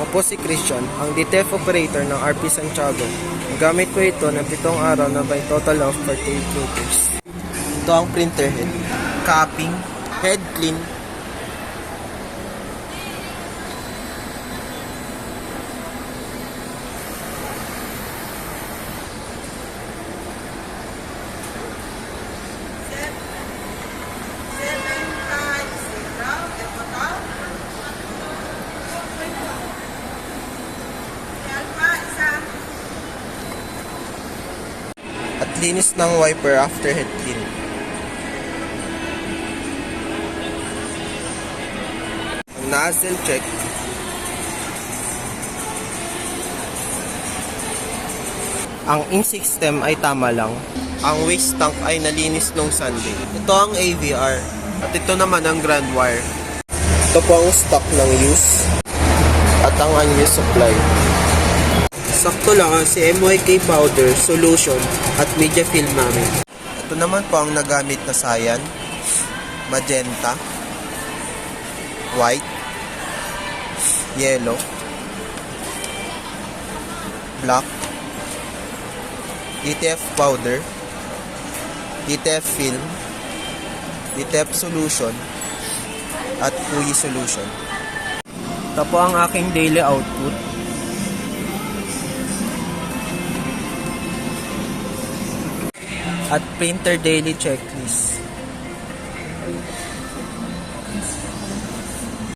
Ako si Christian, ang DTF operator ng RP Santiago. Gamit ko ito ng 7 araw na by total of 48 meters. Ito ang printer head, capping, head clean, at linis ng wiper after head clean. Ang nozzle check. Ang ink system ay tama lang. Ang waste tank ay nalinis nung Sunday. Ito ang AVR. At ito naman ang grand wire. Ito po ang stock ng use. At ang unused supply. Sakto lang ang CMYK powder, solution, at media film namin. Ito naman po ang nagamit na cyan, magenta, white, yellow, black, DTF powder, DTF film, DTF solution, at PUI solution. Ito po ang aking daily output. At printer daily checklist.